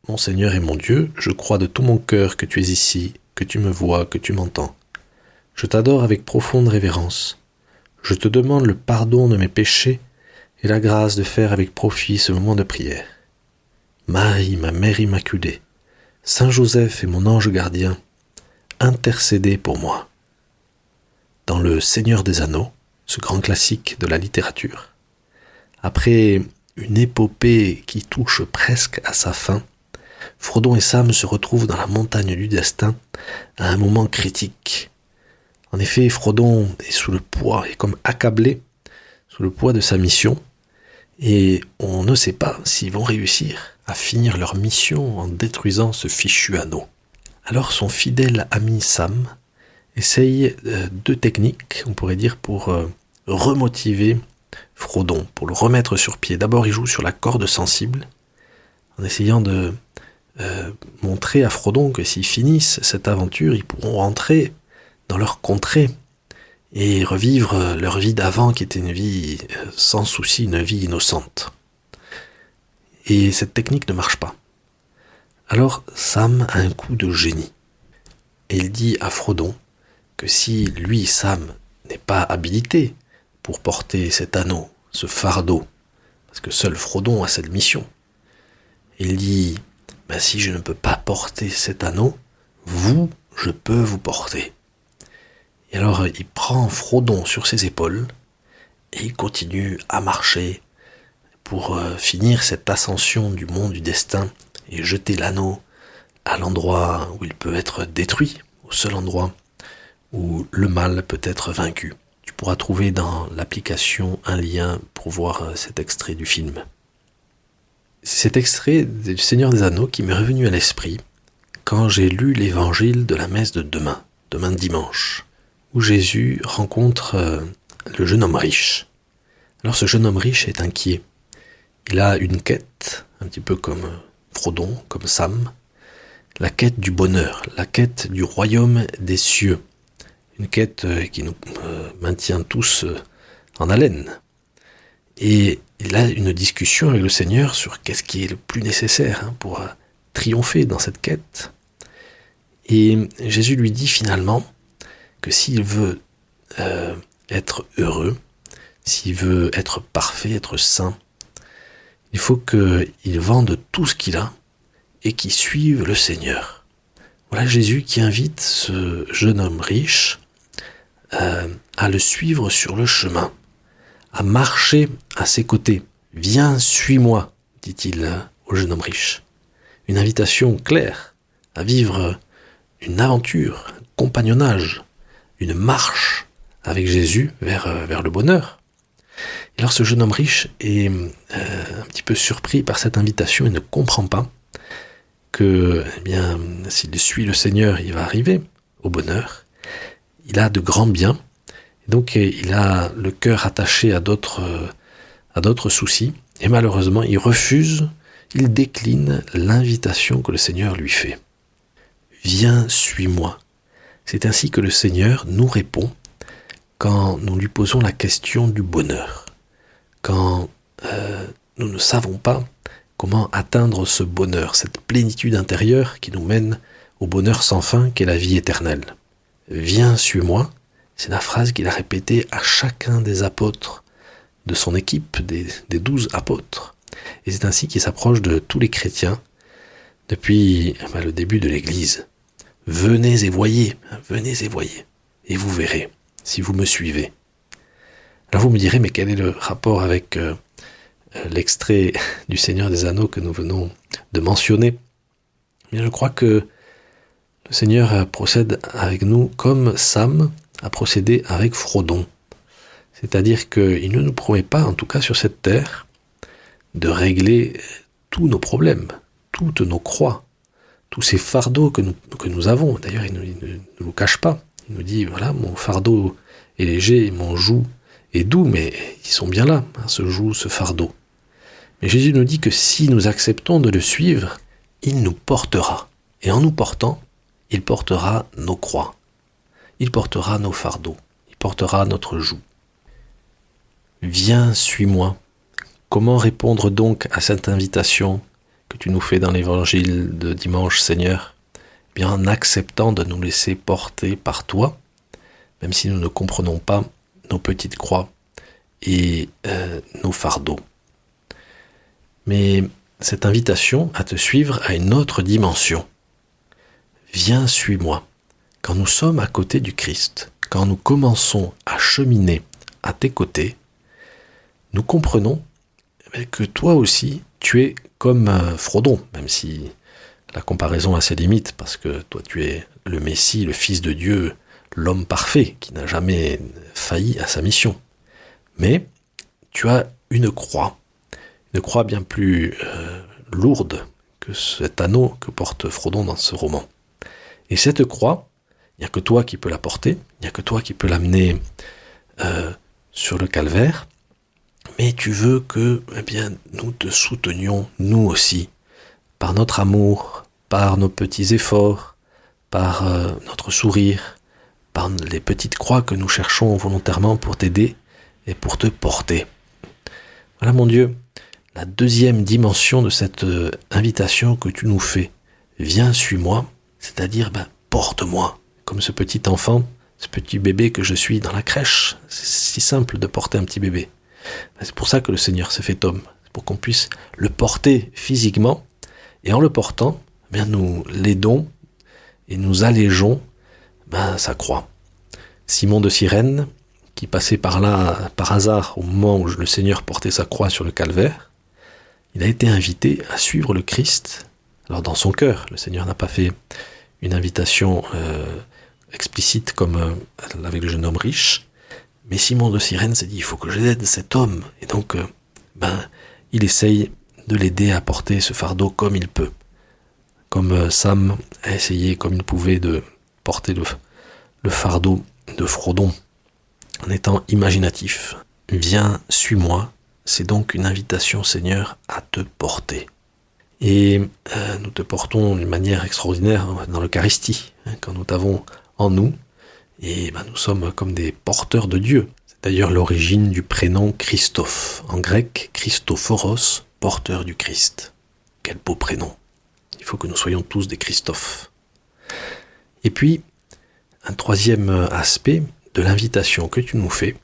Mon Seigneur et mon Dieu, je crois de tout mon cœur que tu es ici, que tu me vois, que tu m'entends. Je t'adore avec profonde révérence. Je te demande le pardon de mes péchés et la grâce de faire avec profit ce moment de prière. Marie, ma Mère Immaculée, Saint Joseph et mon ange gardien, intercédez pour moi. Dans Le Seigneur des Anneaux, ce grand classique de la littérature, après une épopée qui touche presque à sa fin, Frodon et Sam se retrouvent dans la montagne du destin à un moment critique. En effet, Frodon est sous le poids, est comme accablé sous le poids de sa mission, et on ne sait pas s'ils vont réussir à finir leur mission en détruisant ce fichu anneau. Alors son fidèle ami Sam essaye deux techniques, on pourrait dire, pour remotiver Frodon, pour le remettre sur pied. D'abord, il joue sur la corde sensible, en essayant de montrer à Frodon que s'ils finissent cette aventure, ils pourront rentrer dans leur contrée et revivre leur vie d'avant, qui était une vie sans souci, une vie innocente. Et cette technique ne marche pas. Alors Sam a un coup de génie. Et il dit à Frodon que si lui, Sam, n'est pas habilité pour porter cet anneau, ce fardeau, parce que seul Frodon a cette mission, il dit, si je ne peux pas porter cet anneau, je peux vous porter. Et alors il prend Frodon sur ses épaules et il continue à marcher pour finir cette ascension du mont du destin et jeter l'anneau à l'endroit où il peut être détruit, au seul endroit où le mal peut être vaincu. Tu pourras trouver dans l'application un lien pour voir cet extrait du film. C'est cet extrait du Seigneur des Anneaux qui m'est revenu à l'esprit quand j'ai lu l'évangile de la messe de demain dimanche, où Jésus rencontre le jeune homme riche. Alors ce jeune homme riche est inquiet. Il a une quête, un petit peu comme Frodon, comme Sam, la quête du bonheur, la quête du royaume des cieux. Une quête qui nous maintient tous en haleine. Et il a une discussion avec le Seigneur sur qu'est-ce qui est le plus nécessaire pour triompher dans cette quête. Et Jésus lui dit finalement que s'il veut être heureux, s'il veut être parfait, être saint, il faut qu'il vende tout ce qu'il a et qu'il suive le Seigneur. Voilà Jésus qui invite ce jeune homme riche à le suivre sur le chemin, à marcher à ses côtés. « Viens, suis-moi », dit-il au jeune homme riche. Une invitation claire à vivre une aventure, un compagnonnage, une marche avec Jésus vers le bonheur. Et alors ce jeune homme riche est un petit peu surpris par cette invitation et ne comprend pas que s'il suit le Seigneur, il va arriver au bonheur. Il a de grands biens, et donc il a le cœur attaché à d'autres soucis, et malheureusement il refuse, il décline l'invitation que le Seigneur lui fait. Viens, suis-moi. C'est ainsi que le Seigneur nous répond quand nous lui posons la question du bonheur, quand nous ne savons pas comment atteindre ce bonheur, cette plénitude intérieure qui nous mène au bonheur sans fin qu'est la vie éternelle. Viens, suis-moi, c'est la phrase qu'il a répétée à chacun des apôtres de son équipe, des 12 apôtres. Et c'est ainsi qu'il s'approche de tous les chrétiens depuis le début de l'Église. Venez et voyez, et vous verrez, si vous me suivez. Alors vous me direz, mais quel est le rapport avec l'extrait du Seigneur des Anneaux que nous venons de mentionner? Je crois que le Seigneur procède avec nous comme Sam a procédé avec Frodon. C'est-à-dire qu'il ne nous promet pas, en tout cas sur cette terre, de régler tous nos problèmes, toutes nos croix, tous ces fardeaux que nous avons. D'ailleurs, il ne nous cache pas. Il nous dit, voilà, mon fardeau est léger, mon joug est doux, mais ils sont bien là, ce joug, ce fardeau. Mais Jésus nous dit que si nous acceptons de le suivre, il nous portera. Et en nous portant, il portera nos croix. Il portera nos fardeaux. Il portera notre joug. Viens, suis-moi. Comment répondre donc à cette invitation? que tu nous fais dans l'évangile de dimanche, Seigneur, eh bien en acceptant de nous laisser porter par toi, même si nous ne comprenons pas nos petites croix et nos fardeaux. Mais cette invitation à te suivre a une autre dimension. Viens, suis-moi. Quand nous sommes à côté du Christ, quand nous commençons à cheminer à tes côtés, nous comprenons que toi aussi, tu es comme Frodon, même si la comparaison a ses limites, parce que toi tu es le Messie, le Fils de Dieu, l'homme parfait, qui n'a jamais failli à sa mission. Mais tu as une croix bien plus lourde que cet anneau que porte Frodon dans ce roman. Et cette croix, il n'y a que toi qui peux la porter, il n'y a que toi qui peux l'amener sur le calvaire, mais tu veux que nous te soutenions, nous aussi, par notre amour, par nos petits efforts, par notre sourire, par les petites croix que nous cherchons volontairement pour t'aider et pour te porter. Voilà mon Dieu, la deuxième dimension de cette invitation que tu nous fais. Viens, suis-moi, c'est-à-dire porte-moi, comme ce petit enfant, ce petit bébé que je suis dans la crèche. C'est si simple de porter un petit bébé. C'est pour ça que le Seigneur s'est fait homme, pour qu'on puisse le porter physiquement, et en le portant, nous l'aidons et nous allégeons sa croix. Simon de Cyrène, qui passait par là par hasard au moment où le Seigneur portait sa croix sur le calvaire, il a été invité à suivre le Christ. Alors dans son cœur, le Seigneur n'a pas fait une invitation explicite comme avec le jeune homme riche, mais Simon de Cyrène s'est dit, il faut que j'aide cet homme. Et donc, il essaye de l'aider à porter ce fardeau comme il peut. Comme Sam a essayé, comme il pouvait, de porter le fardeau de Frodon, en étant imaginatif. Viens, suis-moi. C'est donc une invitation, Seigneur, à te porter. Et nous te portons d'une manière extraordinaire dans l'Eucharistie, quand nous t'avons en nous, et nous sommes comme des porteurs de Dieu. C'est d'ailleurs l'origine du prénom Christophe. En grec, Christophoros, porteur du Christ. Quel beau prénom. Il faut que nous soyons tous des Christophes. Et puis, un troisième aspect de l'invitation que tu nous fais,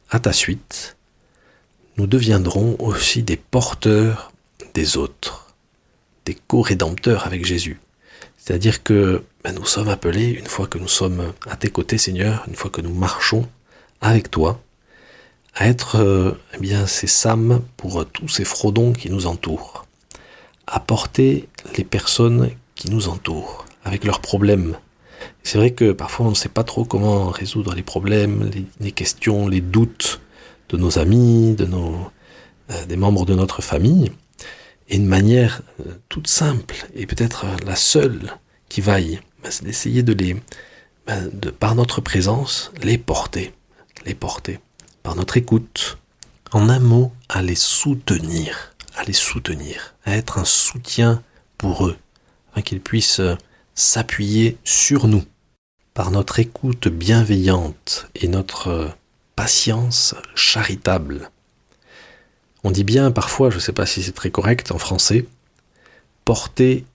à ta suite, nous deviendrons aussi des porteurs des autres, des co-rédempteurs avec Jésus. C'est-à-dire que nous sommes appelés, une fois que nous sommes à tes côtés, Seigneur, une fois que nous marchons avec toi, à être ces Sam pour tous ces Frodons qui nous entourent, à porter les personnes qui nous entourent, avec leurs problèmes. C'est vrai que parfois on ne sait pas trop comment résoudre les problèmes, les questions, les doutes de nos amis, des membres de notre famille, et une manière toute simple, et peut-être la seule qui vaille, c'est d'essayer par notre présence, les porter, par notre écoute, en un mot, à les soutenir, à être un soutien pour eux, afin qu'ils puissent s'appuyer sur nous, par notre écoute bienveillante et notre patience charitable. On dit bien parfois, je ne sais pas si c'est très correct en français, porter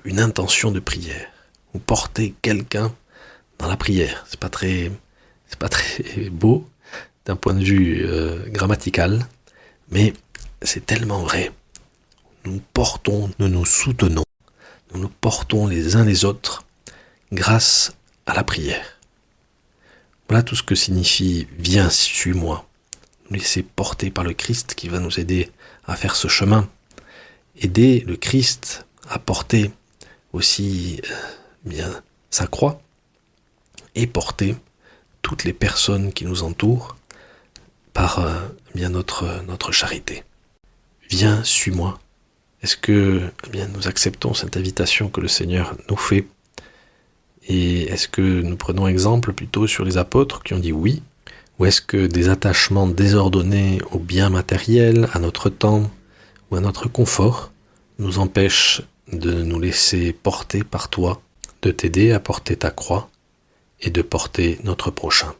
une intention de prière, ou porter quelqu'un dans la prière. C'est pas très beau d'un point de vue grammatical, mais c'est tellement vrai. Nous portons, nous nous soutenons, nous nous portons les uns les autres grâce à la prière. Voilà tout ce que signifie « Viens, suis-moi ». Nous laisser porter par le Christ qui va nous aider à faire ce chemin. Aider le Christ à porter aussi sa croix et porter toutes les personnes qui nous entourent par notre charité. Viens, suis-moi. Est-ce que nous acceptons cette invitation que le Seigneur nous fait? Et est-ce que nous prenons exemple plutôt sur les apôtres qui ont dit oui? Ou est-ce que des attachements désordonnés aux biens matériels, à notre temps ou à notre confort nous empêchent de nous laisser porter par toi, de t'aider à porter ta croix et de porter notre prochain?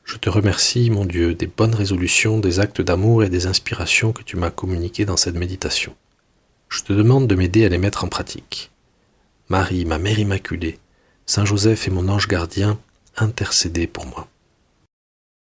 Je te remercie, mon Dieu, des bonnes résolutions, des actes d'amour et des inspirations que tu m'as communiquées dans cette méditation. Je te demande de m'aider à les mettre en pratique. Marie, ma Mère Immaculée, Saint Joseph et mon ange gardien, intercédez pour moi.